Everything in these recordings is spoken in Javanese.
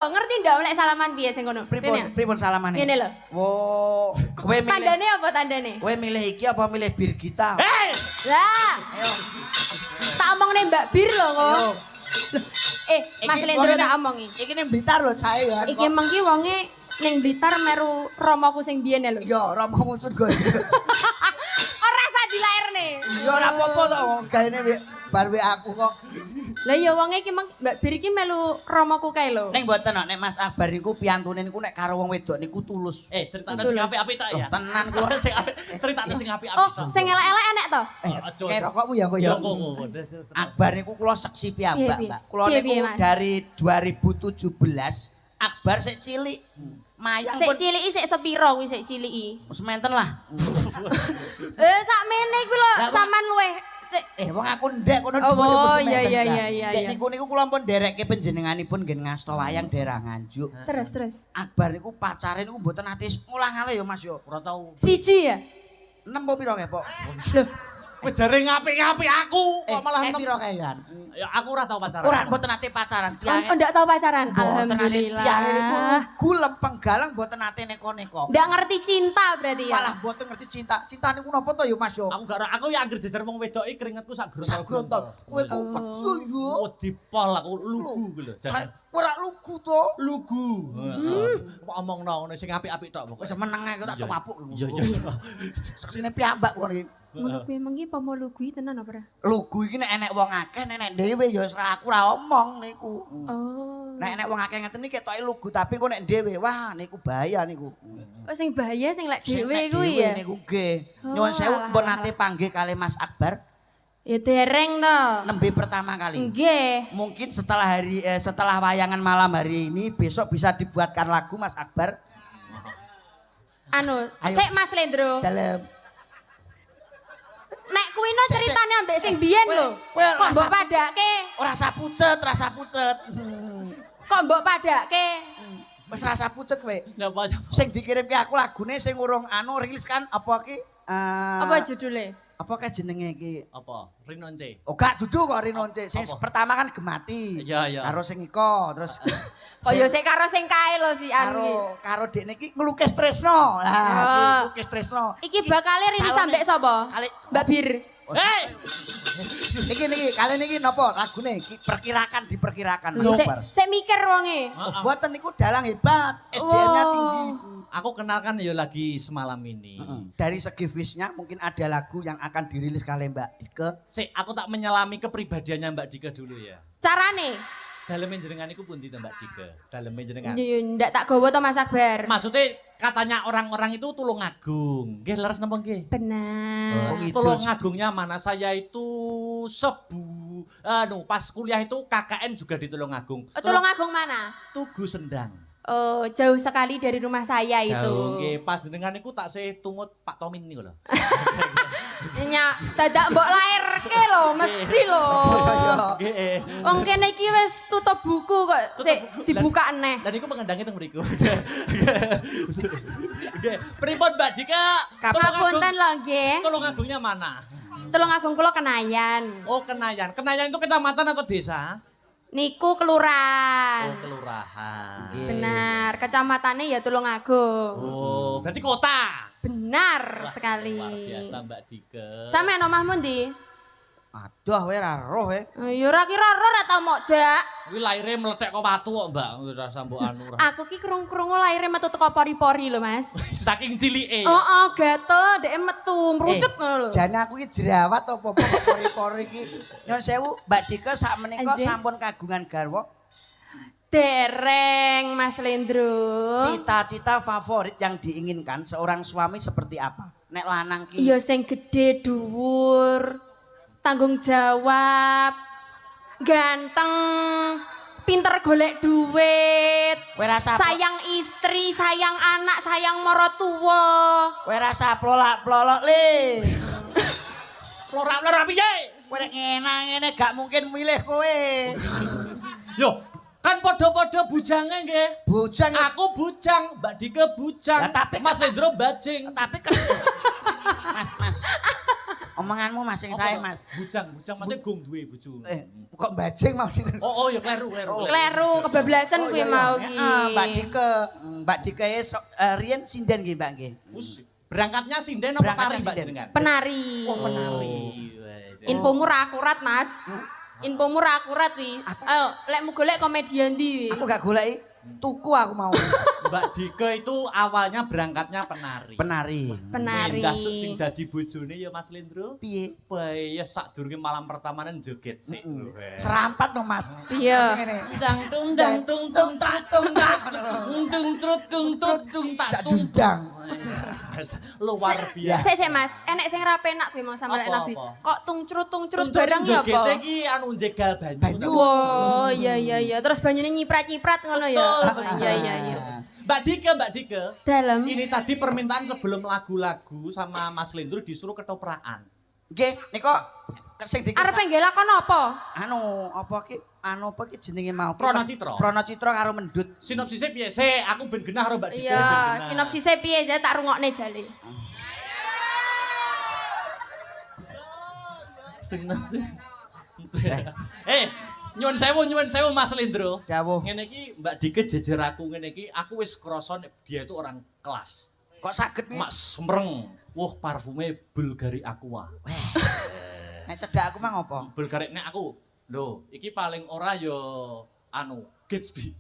Ngerti ndak oleh salaman piye sing ngono? Pripun salamane? Ngene lho. Wo, kowe milih. Tandane apa tandane? Kowe milih iki apa milih bir kita? Lah, Ayo. tak omongne Mbak Bir lho kok. Ayo. Mas Lendro tak omongi. Iki ning Blitar lho cahe kan. Iki emang ki wonge ning Blitar meru romoku sing biyen lho. Iya, romomu surga. Ora usah dilairne. Ya ora apa-apa to, gaene bar aku kok. Lah iya wonge iki emang Mbak Bir iki melu romoku kae lho. Ning mboten nek Mas Akbar niku piyantune niku nek karo wong wedok niku tulus. Ceritane sing apik-apik tak ya. Tenan kok. Sing apik, ceritane sing apik-apik. Oh, sing elek-elek enek to? Kayak rokokmu ya kok ya. Akbar niku kula seksi piyambak, Piye, Mbak. Kula piye, niku Mas? dari 2017 Akbar sik cilik. Mayang Sik pun ciliki sik sepiro kuwi sik ciliki? sementen lah. Sakmene kuwi lho Lah, kok- sampean luweh sik Wong aku ndek kono Oh, dhuwur iya, iya, iya, iya, Dek iya. niku kula pun nderekke panjenenganipun ngen ngasta wayang daerah Nganjuk. terus. Akbar niku pacare niku mboten ate ngulangale ya Mas yo. Ora tau. Siji ya? 6 apa piro nggih, Pok? Loh, Kowe jare ngapik-ngapik aku kok malah piro kae kan? Ya aku ora tau pacaran. Ora mboten ate pacaran. oh ndak tau pacaran. Tiang niku Alhamdulillah. lugu lempeng galang mboten ate neko-neko. Ndak ngerti cinta berarti ya. Malah mboten ngerti cinta. Cinta niku napa to ya Mas yo? Aku gak aku ya anggere jejer wong wedok iki keringetku sak Sak grontol. grontol. Kowe kok wedi yo. Wedi pol aku lugu ku lho. Saya ora lugu to. Lugu. Heeh. Kok omongno ngono sing apik-apik tok Wis pokoke. meneng ae kok tak topapuk. Iya iya. Saksine piyambak kok iki. Ngono kuwi emang iki apa mau lugu tenan apa ora? Lugu iki nek enek wong akeh nek dhewe ya wis aku ora omong niku. Oh. Nek enek wong akeh ngeten iki ketoke lugu tapi kok nek dhewe wah niku bahaya niku. Oh sing bahaya sing lek Sing dhewe nek kuwi dhewe ya. niku nggih. Oh, Nyuwun sewu alah, pun alah. nate panggih kali Mas Akbar Ya dereng to. nembe pertama kali. Nggih. Mungkin setelah wayangan malam hari ini besok bisa dibuatkan lagu Mas Akbar Anu, Ayo. sik Mas Lendro. dalam Nek kuwi no ceritane ambek sing biyen lho. kowe Kok mbok rasa- padake? rasa pucet. Kok mbok padake? Wis rasa pucet kowe. Nyapa Sing dikirimke aku lagune sing urung rilis kan apa ki? Apa judule? Apa ke jenenge iki? apa? Rinonce. Oh gak dudu kok Rinonce. Sing Apa? pertama kan Gemati. Iya, iya. Karo sing iko terus Oh ya sik karo sing kae lho si Anggi. karo dekne iki ngelukis Tresno. Lah, iki ngelukis Tresno. Iki bakale rilis ambek sapa? Kali- Mbak Bir. Hei! Niki kalian niki napa lagune? Iki diperkirakan Mas Sik Akbar. sik mikir wonge. Oh, Buatan niku dalang hebat, SDM-nya Oh. tinggi. Aku kenal kan ya lagi semalam ini. Dari segi visualnya mungkin ada lagu yang akan dirilis kali Mbak Dike. Sik, aku tak menyelami kepribadiannya Mbak Dika dulu ya. Carane? Daleme jenengan iku pundi to Mbak Dika? Daleme jenengan. Ndak tak gawa to Mas Akbar. Maksudnya katanya orang-orang itu Tulungagung. Nggih, leres napa nggih? Benar. Oh, gitu. Tulungagungnya mana? Saya itu pas kuliah itu KKN juga di Tulungagung. Tulungagung mana? Tugu Sendang. Oh, jauh sekali dari rumah saya itu. Jauh nggih, pas dengan iku tak tungut Pak Tomin niku lho. Nya dadak mbok lairke lho, mesti lho. Nggih. Wong kene iki wis tutup buku kok sik dibuka neh. Dan iku pengendange teng mriku. Nggih, pripun Mbak Dika? Ngapunten lho nggih. Tulungagungnya mana? Tulungagung kula Kenayan. Oh, Kenayan. Kenayan itu kecamatan atau desa? Niku kelurahan. Oh, kelurahan. Benar, kecamatannya ya Tulungagung. Oh, berarti kota. Benar Wah, sekali. Luar biasa Mbak Dika. Sampeyan omahmu ndi? Aduh, we ra roh we. Ya ora kira ora ora tau mokjak. Kuwi laire meletek kok watu kok, Mbak. Ora sambok anu. Aku ki krungu-krungu laire metu teko pori-pori lho, Mas. Saking cilike. Heeh, gato dhek metu mrucut ngono lho. Jane aku iki jerawat apa pori-pori iki. Nyun sewu Mbak Dike sak menika Anjing. sampun kagungan garwa. Dereng Mas Lendro. Cita-cita favorit yang diinginkan seorang suami seperti apa? Nek lanang ki. Iya sing gede dhuwur, tanggung jawab, ganteng, pinter golek duit, Kowe rasa sayang istri, sayang anak, sayang marotuwa. kowe rasa plolak-plolok le. Lorak-lorak piye? Kowe nek ngene gak mungkin milih kowe. Yo, kan podo-podo bujange nggih. Bujang Aku bujang, Mbak Dika bujang. Ya, tapi Mas Lendro bajing. tapi kan Mas Omonganmu Mas sing sae Mas. Bujang maksudnya gong duwe bojo. Kok bajing maksudnya. Oh ya kleru. Kleru kebablasan kuwi mau ki. Mbak Dike riyen sinden nggih Mbak nggih. Wis berangkatnya sinden apa tari Mbak jenengan? Penari. Oh penari. Infomu ra akurat Mas. Infomu ra akurat wi. Ayo lek mu golek komedian ndi. Aku gak goleki, tuku aku mau. Mbak Dike itu awalnya berangkatnya penari. Penari. Mendah sing dadi bojone ya Mas Lendro. Piye? Ya sadurunge malam pertamanan joget sik. Serampat dong Mas. Iya. Dang tung dang tung tung tak tung tak. Tung trut tung trut tung tak tung. Luar biasa. Sik Mas, enek sing ra penak kuwi mau sampe Nabi. Kok tungcrut barang ya apa? Joget iki anu njegal banyu. Wow, iya. Terus banyune nyiprat-nyiprat ngono ya. Iya. Mbak Dike. Dalam. Ini tadi permintaan sebelum lagu-lagu sama Mas Lendro disuruh ketoprakan. Nggih, nika sing dikira. Arepe nggih lakon apa? Apa ki jenenge mau? Pranacitra. Pranacitra karo mendut. Sinopsisnya piye? Sik, aku ben genah karo Mbak Dike. Iya, sinopsisnya piye aja tak rungokne jale. Sinopsis. Nyuwun sewu Mas Lendro. Dawuh. Ngene iki Mbak Dike jejer aku ngene iki, aku wis krasa dia itu orang kelas. Kok saged Mas semreng. Wah, parfume Bulgari Aqua. Nek cedak aku mah ngopo? Bulgari nek aku. Lho, iki paling ora ya Gatsby.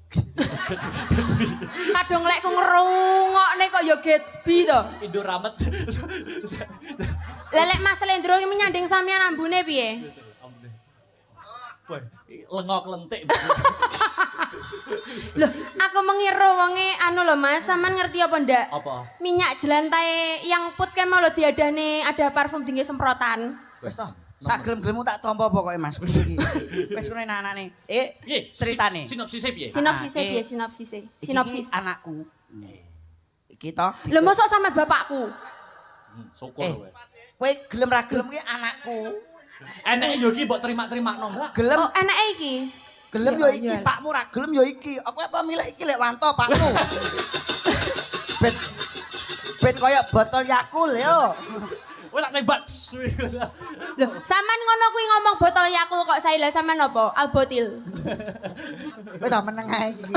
Kadung lek ku ngrungokne kok ya Gatsby to. Indoramet. Lelek Mas Lendro iki nyanding sampean ambune piye? Lengo klentik. Loh, aku mengira wonge anu lho Mas, sampean ngerti apa ndak? Apa? Minyak jelantai yang put ke mau lho diadane ada parfum tinggi semprotan. Wis toh. Sagelem-gelemmu tak tampa pokoke Mas iki. Wis kene anane. Ceritane. Sinopsisnya piye? Sinopsis. Anakku. Iki to. Lho mosok sama bapakku. Syukur kowe. Kowe gelem ra gelem ki anakku. Enek yo iki mbok terima-terima Mbak. Gelem. Oh, enake iki. Gelem yo iki, pakmu ra gelem yo iki. Apa milih iki lek wanto pakmu. Ben kaya botol Yakul yo. Kowe tak tembak. Loh, sampean ngono kuwi ngomong botol Yakul kok saila sampean apa? Albotil. Kowe tak meneng ae iki.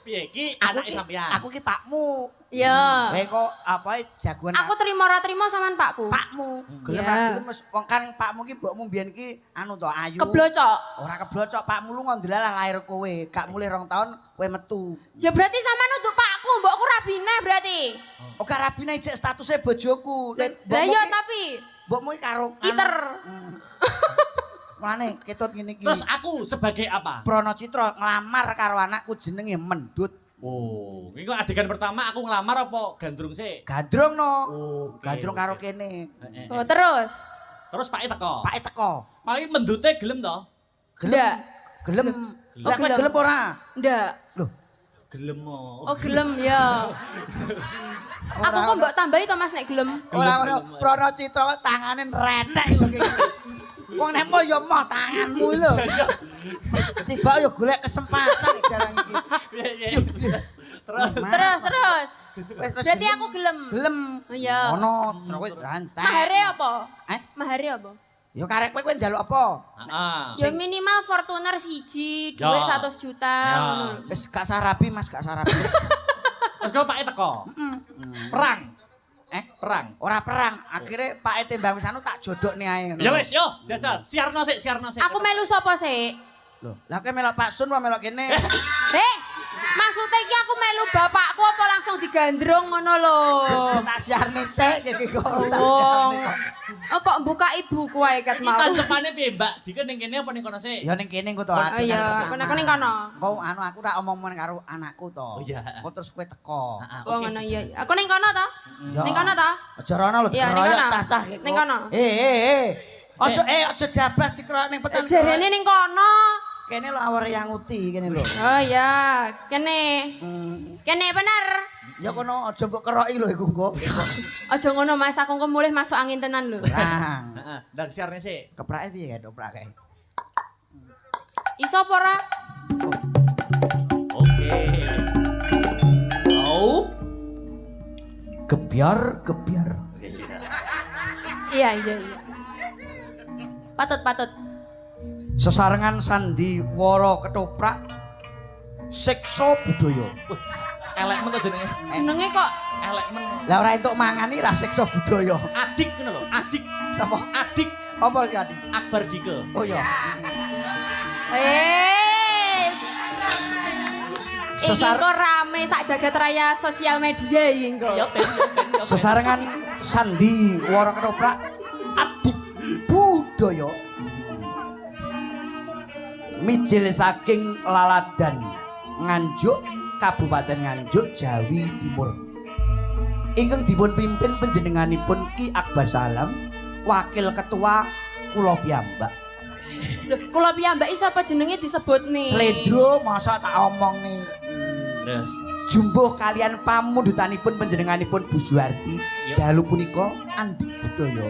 Piye iki anake sampean? Aku ki pakmu. Iya. Kowe kok apa jagoan Aku terima ora terima sampean pakku. pakmu. Gelem ra gelem wis wong kan pakmu ki mbokmu mbiyen ki anu to ayu. Keblocok. Ora keblocok pakmu lu ngondelah lahir kowe. Gak mulih 2 tahun kowe metu. Ya berarti sampean untuk pakku, mbokku rabine berarti. Oh karabine ijek statusnya bojoku. Lah iya tapi Mbokmu ki karo iter. Mulane ketut ngene iki. Terus aku sebagai apa? Pranacitra nglamar karo anakku jenenge Mendut. Oh, ini kok adegan pertama aku ngelamar apa gandrung sih? Gandrung no. Oke, Gandrung karo kene. Oh, terus. Terus Pak teko. Pak teko. Paling mendute gelem toh? Ndak. Gelem. Lah kowe gelem. gelem ora? Ndak. Loh, Gelem mo. Oh, gelem ya. Aku kok mbok tambahi to Mas nek gelem. ora Pranacitra tangane retek lho iki. Wong nek mau ya mau tanganmu lho. Tiba yo golek kesempatan jarang iki. Terus. Berarti aku gelem. Gelem. Iya. Ono terus kowe rantai. Mahare apa? Mahare apa? Yo karek kowe njaluk apa? Heeh. Ya minimal Fortuner 1, duit Ya. 100 juta Ya. ngono lho. Wis gak sarabi Mas, gak sarabi. Terus kok Pak teko. Perang. Perang. Ora perang, akhirnya Pak tembang wisanu tak jodokne ae. Ya wis yo, jajal. Siarno sik. Aku melu sapa sik? Loh, lah kowe melok Pak Sun apa melok kene? Maksudnya iki aku melu bapakku apa langsung digandrung ngono lho. Tak siarne sik iki kok. Tak Wong. siarne. Oh kok buka ibuku wae ket mau. Tancapane piye, Mbak? Dike ning kene apa ning kono sik? Ya ning kene engko to Oh iya, kono ning kono. Kok anu aku tak omong-omong karo anakku to. Oh iya. Kok terus kowe teko. Oh ngono iya. Aku ning kono to? Ning kono to? Aja rono lho Iya, ning dikeroyok kono. cacah iki. Ning kono. Aja jablas dikeroyok ning petan. Jarene ning kono. Kene lho aware yang uti kene lho. Oh iya, kene. Kene bener. Ya kono aja mbok keroki lho iku engko. Aja ngono Mas, aku engko mulih masuk angin tenan lho. Nah, Heeh, ndang siarne sik. keprake piye kae keprake? Iso apa ora? Oke. Au. Gebyar. Iya. Patut. Sesarengan sandiwara ketoprak siksa budaya. Elek men to jenenge. Jenenge kok Elek men. Lah ora entuk mangani ra siksa budaya. Adik ngono lho, adik. Sapa? Adik Apa iki adik? Akbar Dike. Oh iya. Iki kok rame sak jagat raya sosial media iki kok. Ya ten. Sesarengan sandiwara ketoprak adik budaya. Mijil saking Laladan Nganjuk Kabupaten Nganjuk Jawi Timur ingkang dipun pimpin panjenenganipun Ki Akbar Salam wakil ketua kula piyambak. Lho, kula piyambak sapa jenenge disebut nih? Sledro masa tak omong nih. Yes. Jumbuh kalian pamundutanipun panjenenganipun Bu Suwarti Yuk. dalu punika andi budaya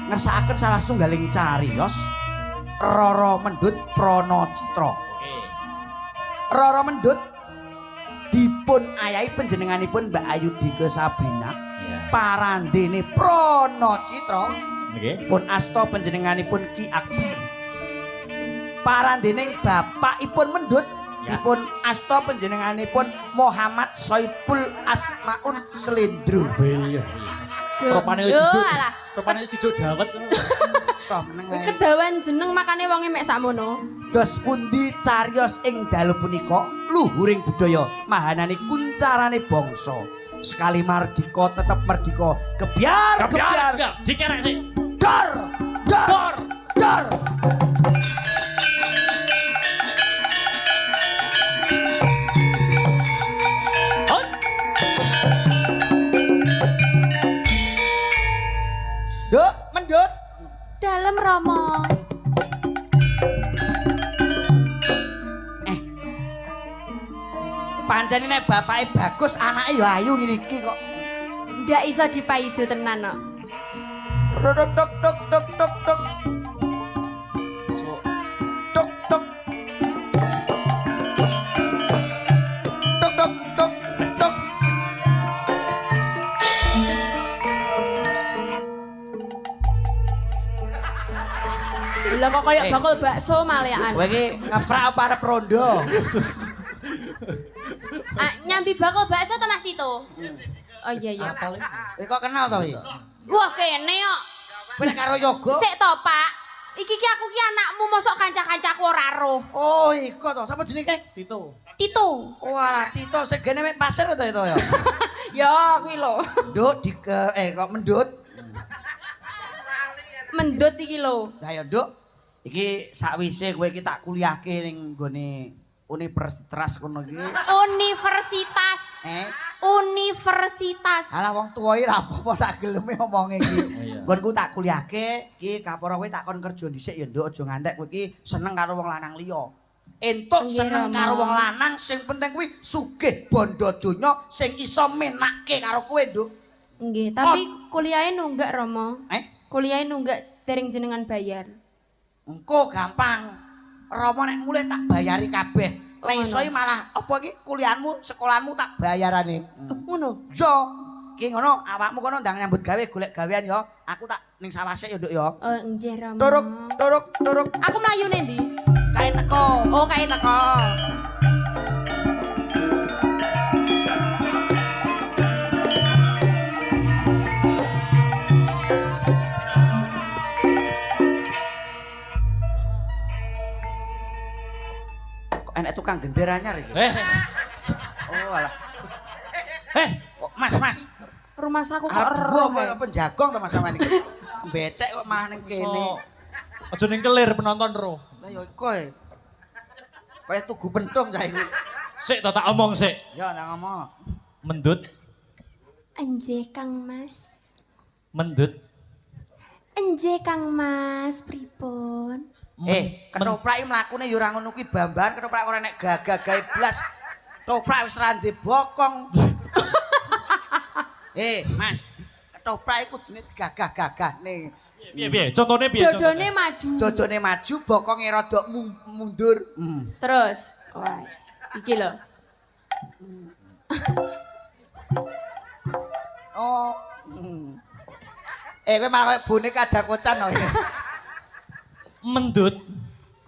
ngersakaken salah setunggaling cariyos Rara Mendut Prana Citra. Oke. Rara Mendut dipun ayahi panjenenganipun Mbak Ayu Dike Sabrina Ya. parandene Prana Citra Oke. pun asta panjenenganipun Ki Akbar. Parandening bapakipun Mendut Ya. dipun asta panjenenganipun Muhammad Soipul Asmaun Slendro. Iya. Rupane Yo, ciduk. alah. Rupane ciduk dawet. Kuwi kedawan jeneng makane wonge mek sakmono. Dos pundi cariyos ing dalu punika luhuring budaya mahanane kuncarane bangsa. Sekali mardika tetep mardika. Gebyar. Dikerek sik. Dor. Dor. Dor. Hot. Duk, Mendut. Dalem Rama. Pancen nek bapake bagus, anake ya ayu ngene iki kok. Ndak iso dipaido tenan kok. Tok tok tok tok tok tok. So, Tok tok. Tok tok tok tok. Lah kok koyo bakul bakso malekan. Kowe iki ngeprak apa arep rondo? Ah, nyambi bakul bakso to Mas Tito? Oh iya iya. Kowe kok kenal to iki? Wah kene kok. Kowe karo yoga. Sik to, Pak. Iki ki aku ki anakmu mosok kanca-kancaku ora roh. Oh, iko to. Sapa jenenge? Tito. Tito. Walah, Tito segene mek pasir to itu ya. Ya kuwi lho. Nduk kok Mendut. Mendut iki lho. Lah ya, Nduk. Iki sakwise kowe iki tak kuliahke ning nggone universitas kono iki. Universitas. Universitas. Alah wong tuwa iki ra apa-apa sak geleme omonge iki. iya. Nggonku tak kuliahke, iki kapora kowe tak kon kerja dhisik ya Nduk, aja ngantek kowe iki seneng karo wong lanang liya. Entuk Nggih, seneng Rama. karo wong lanang sing penting kuwi sugih bondo donya sing iso menakke karo kowe, Nduk. Nggih, tapi kuliahe nunggak Romo. Eh, Kuliahe nunggak dereng jenengan bayar. engko gampang. Rama nek mulih tak bayari kabeh. Oh, Nek iso ngono. iki malah apa iki kuliahmu, sekolahmu tak bayarane. Oh, ngono. Yo, ki ngono awakmu kono ndang nyambut gawe golek gawean ya. Aku tak ning sawase ya, Nduk ya. Oh, nggih Romo. Turuk, turuk, turuk. Aku mlayu ning ndi? Kae teko. Oh, kae teko. Kok enek tukang gender anyar iki? Oh alah. Kok Mas. Rumah saku kok Arep roh. buah kok penjagong to Mas sampean iki. Becek kok malah ning kene. Aja ning kelir penonton roh. Lah ya kowe. Kaya tugu pentung saiki. Sik to tak omong sik. Ya nang ngomong. Mendut, Enje Kang Mas. mendut. Enje Kang Mas, pripun? Ketoprak iki mlakune ya ora ngono kuwi bambahan ketoprak ora nek gagah gawe blas. Ketoprak wis ra ndek bokong. Mas, ketoprak iku kudune digagah-gagahne. Piye? Contone piye? Dodone maju. Dodone maju, bokonge rada mundur. Terus, wah, iki lho. Oh. Kowe malah koyo boneka ada kocan lho. Mendut.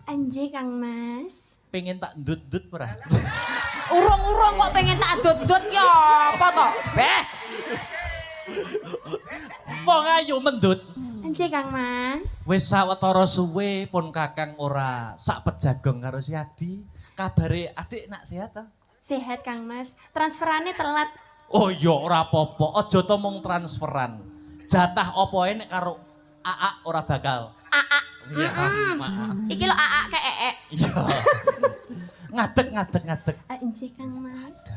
Anje Kang Mas. Pengen tak ndut-ndut ora? Urung-urung kok pengen tak dot-dot ya apa to? Beh, Wong ayu mendut. Anje Kang Mas. Wis sawetara suwe pun Kakang ora sak pejagong karo si Adi. Kabare adik nak sehat ta? Sehat Kang Mas. Transferannya telat. Oh iya ora apa-apa, aja to mung transferan. Jatah opoe nek karo AA ora bakal. AA. Iya, maaf. Iki lo AA ke EE. Iya. Ngadeg. Anje Kang Mas.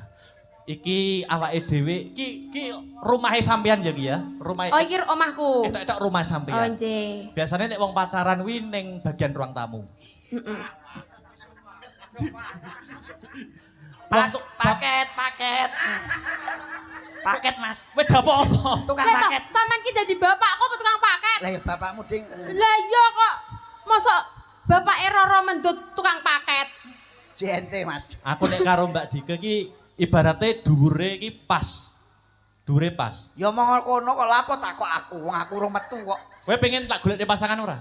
Iki awake dhewe iki rumahe sampean ya ki ya. Rumahe. Oh iki omahku. Etok rumah Oh sampean. nggih. Biasanya nek wong pacaran kuwi ning bagian ruang tamu. Heeh. paket. Paket, Mas. Wis apa-apa. Tukang Lah paket. toh, sampean ki dadi bapakku apa tukang paket? Lah ya bapakmu ding. Lah iya kok. Mosok bapak Roro mendut tukang paket. JNT, Mas. Aku nek karo Mbak Dike ki ibaratnya dhuwure iki pas. Dhuwure pas. Ya mongol kono kok lapo tak kok aku, wong aku urung metu kok. Kowe pengen tak golekne pasangan ora?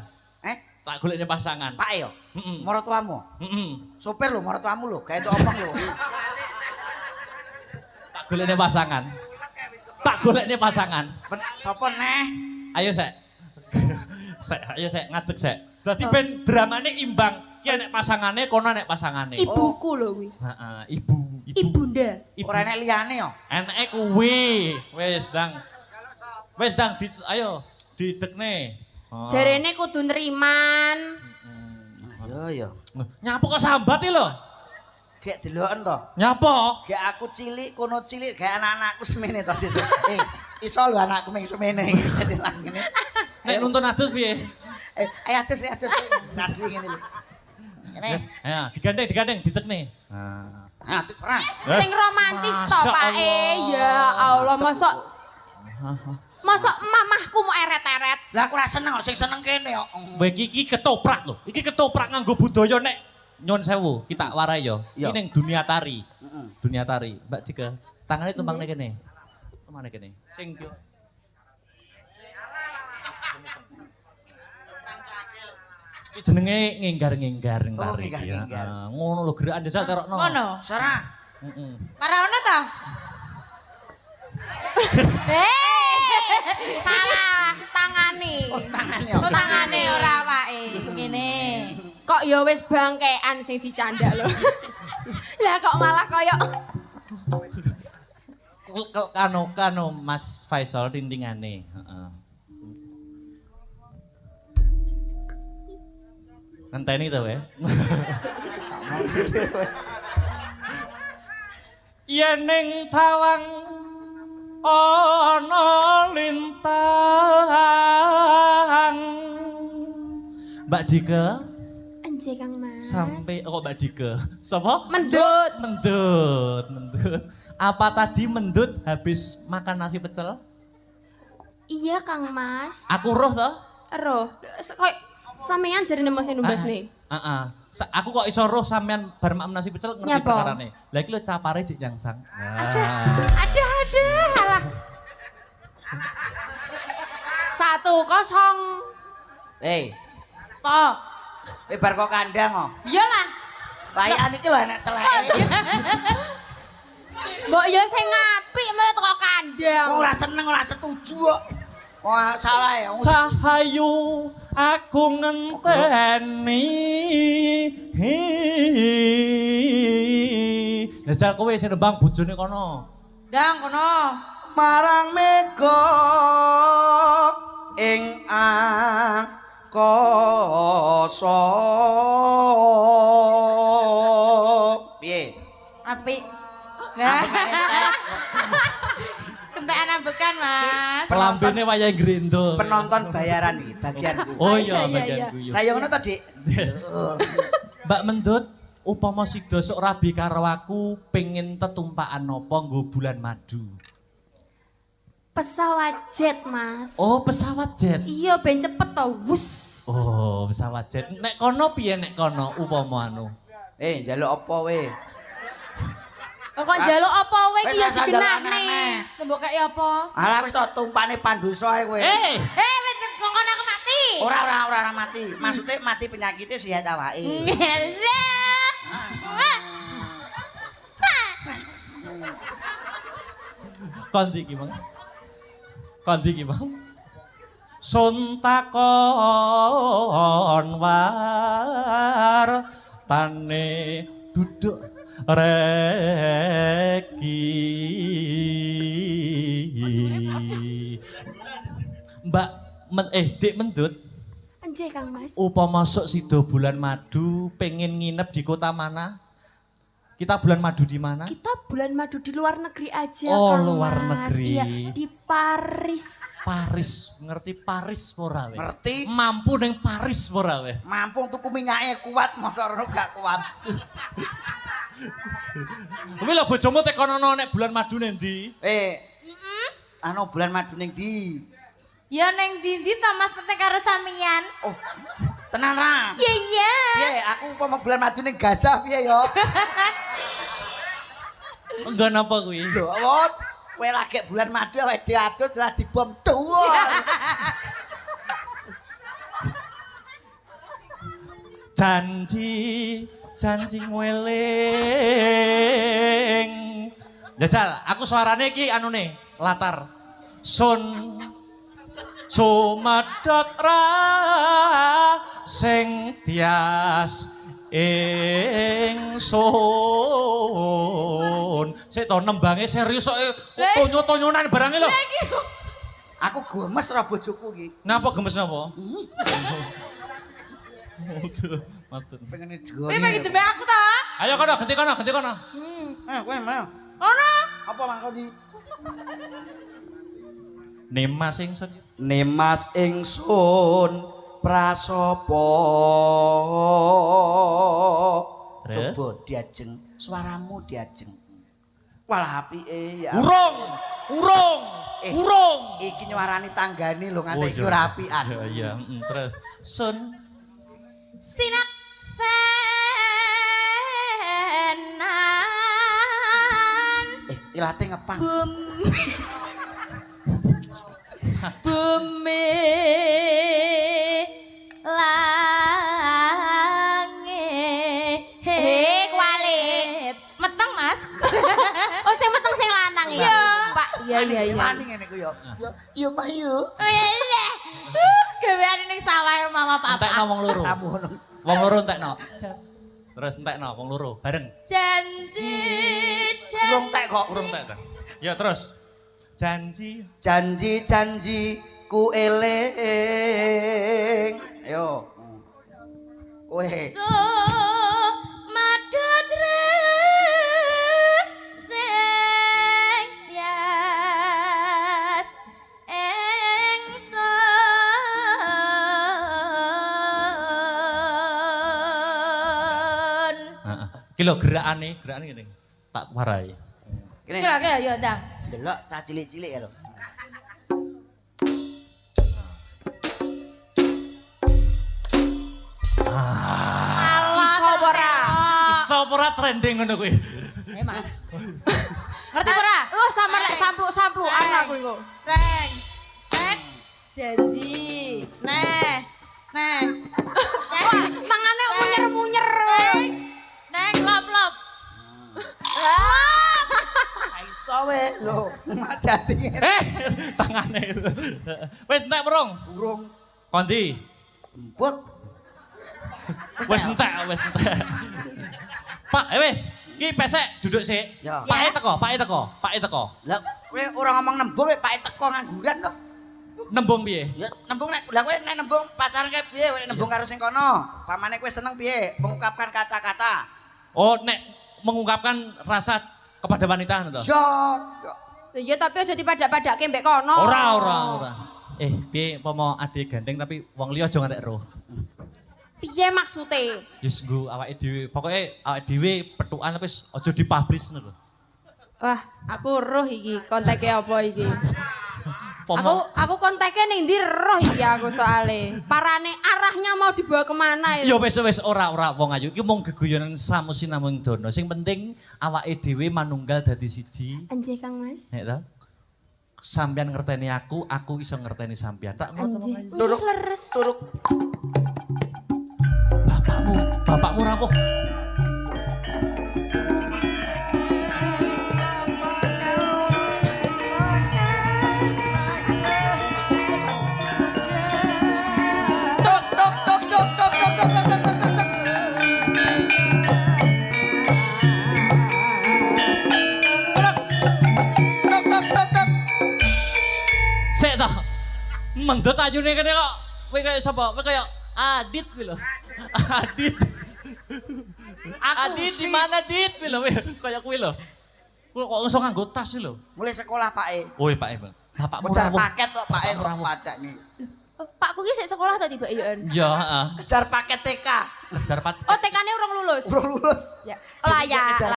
Tak golekne pasangan. Pak yo. Heeh. Maratuamu. Heeh. Sopir lho, maratuamu lho, gawe entuk opong lho. Tak golekne pasangan. Tak golekne pasangan. Sopo neh? Ayo sek. Ayo sek ngadeg sek. Dadi ben dramane imbang. Ki nek pasangane kono nek pasangane. Ibuku lho kuwi. Heeh, ibu. Ibunda. Ora enek liyane yo. Eneke kuwi. Wis Dang. Ayo didekne. Oh. Jarene kudu nriman. Yo yo. Nyapu kok sambat lho. Gek deloken to. Nyapo? Gek aku cilik, kono cilik, gek anak-anakku semene to situ. Iso lho anakku ming semene iki dadi ngene. Nek nuntun adus piye? Ayo atus. Ngadui ngene lho. Ngene. Ya, digandeng, ditekne. Nah. Atus ora. Sing romantis to, Masya Pak. Allah. Ya Allah, mosok mamahku mau eret-eret. Lah aku ora seneng kok, sing seneng kene kok. Kowe iki ketoprak lho. Iki ketoprak nganggo budaya nek nyun sewu, kita warai yo. Iki ning dunia tari. Dunia tari. Mbak Dike, tangane tumpang kene. Tumpang kene. Sing yo. Iki jenenge ngenggar-ngenggar ning Oh, tari iki ya. ngenggar-ngenggar. Ngono lho gerakan desa terokno. Ngono. Sora. Heeh. Maraono ta? Salah tangane. Tangane Oh, tangane ora awake. Ngene. Kok ya wis bangkean sing dicandak lho. Lah kok malah koyo Kano Mas Faisal tintingane, heeh. Ngenteni to we. Yen ning tawang ana lintang. Mbak Dike Anje Kang Mas. sampai kok Mbak Dike. Sapa? Mendut. Mendut. Apa tadi mendut habis makan nasi pecel? Iya Kang Mas. Aku roh toh? Roh, koyo sampean jarine Mas numbasne. Heeh. Aku kok iso roh sampean bar makan nasi pecel ngerti Nyapa? perkarane. Lah iki lho capare jek nyangsang. Ada. Alah. 1-0. Po. Bar kok kandang kok. Iya lah. Layan iki lho enek teleke. Mbok ya sing apik mau teko kandang. Wong ora seneng, ora setuju kok. Wah, salah ya. Cahayu aku ngenteni. Lah jal kowe sing nembang bojone kono. Dang kono. Marang mega ing angkasa. Piye? Apik. Nah. Kentekan ambekan, Mas. Pelambene wayah grendo. Penonton bayaran iki bagian ku. Oh iya Iya, bagian iya. guyu. Lah yo ngono to, Dik. Mbak Mendut, upama sida sok rabi karo aku pengen tetumpakan napa nggo bulan madu. Pesawat jet, Mas. Oh, pesawat jet. Iya, ben cepet to. Wus. Oh, pesawat jet. Nek kono piye nek kono upama anu? Njaluk apa we? Kok njaluk apa wae iki ya Wis, asal njaluk digenahne. Tembok kaya apa? Alah wis to tumpane pandusa ae kowe. Eh, Wis kongkon aku mati. Ora mati. Maksudnya mati penyakitnya sehat awake. Kondi ki, Mang. Kondi ki, Mang. Sun takon war tane duduk reki. Mbak Dik Mendut. Anjay Kang Mas. Upama masuk sido bulan madu pengen nginep di kota mana? Kita bulan madu di mana? Kita bulan madu di luar negeri aja Oh, Kang luar Mas. negeri. Iya, di Paris. Paris, ngerti Paris ora we? Ngerti? Mampu ning Paris ora we? Mampu tuku minyaknya kuat, masa ora gak kuat. Kuwi lho bojomu tekonono nek bulan madu ning ndi? Anu bulan madu ning ndi? Ya neng Dindi to Mas penting karo sampeyan. Oh, tenan ra? Iya iya. Piye, aku umpama bulan madu ning Gaza piye ya? Enggak napa kuwi? Lho, awot. Kowe lagi bulan madu awake dhewe adus lah dibom duwur. Janji ngeling. Jajal, aku suarane iki anune latar. Sumedhot ra sing tias ingsun. Sik to nembange serius kok tonyo-tonyonan barange lho. Aku gemes ra bojoku iki. Napa gemes napa? Matur. Pengen Kowe digoni. pengen dembe aku ta? Ayo kono, ganti kono. Kowe mau. Ono. Apa mangkon iki? Nemas ingsun. Nemas ingsun prasopo. Terus? Coba diajeng, suaramu diajeng. Walah apike ya. Urung. Iki nyuarani tanggane lho nganti iki iya. ora apian. Iya, terus sun Sinak senan. Ilate ngepang. Bumi langit. Kualit. Meteng Mas. Oh, sing meteng sing lanang ya. Pak. Iya. Wani ngene ku yo. Yo Mayu. Gaweane ning sawah mama papa. entekno wong loro. Kamu ngono. Wong loro entekno. Terus entekno wong loro bareng. Janji. Urung tek kok. Urung entek. Ya terus. Janji Janji-janjiku eling. Ayo. Kowe. So madadre sing tias ingsun. Heeh. Iki lho gerakane ngene. Tak warai. Kene. Kira-kira ya ndang. Delok cah cilik-cilik ya lho. Iso ora? Iso ora trending ngono kuwi. Mas. Ngerti ora? Oh, sama lek samplu-sampluan aku iku. Reng. Janji. Neh. Wah, tangane munyer-munyer. Neng lop-lop. Iso we lho. Majati. Tangane. Wis entek merung. Urung Kondi. emput. Wis entek. Pak, wis. Iki pesek duduk sik. Ya. Pake teko. Lah kowe ora ngomong nembung kowe pake teko ngangguran to. Nembung piye? Ya nembung nek lah kowe nek nembung pacaran kae piye kowe nembung karo sing kono. Pamane kowe seneng piye mengungkapkan kata-kata. Oh, nek mengungkapkan rasa kepada wanita ngono to? Yo. Ya tapi aja dipadak-padake mbek kono. Ora. Piye pomo ade ganteng tapi wong liya aja ngantek roh. Piye maksude? Yes nggo awake dhewe. Pokoke awake dhewe petukan wis aja dipublish ngono lho. Wah, aku roh iki konteke apa iki? Pomo Aku konteke ning ndi roh iki aku soale. Parane arahnya mau dibawa kemana ya wis ora wong ayu iki mung geguyonan samusinamung dono. Sing penting awake dhewe manunggal dadi siji. Anjay Kang Mas. Nek to? sampean ngerteni aku iso ngerteni sampean. Tak ngono to, Mas. Udah leres. Turuk. Bapakmu rapuh. Tok tok tok tok tok tok tok tok tok tok. Tok tok tok tok. Sik ta. Mendhet ayune kene kok. Kowe kaya sapa? Kowe kaya Adit kuwi lho. Adit. Adit di mana Dit kuwi lho. Kaya kuwi lho. Kuwi kok iso nganggo tas lho. Mulai sekolah Pak Oh, Pak Bang. Bapakmu Kejar rawuh. paket kok Pak kok padane. Pakku ki sik sekolah tadi Mbak Ian. Ya, heeh. Kejar paket TK. Kejar pat. Oh, TK-ne urung lulus. Bro lulus. Ya, layak.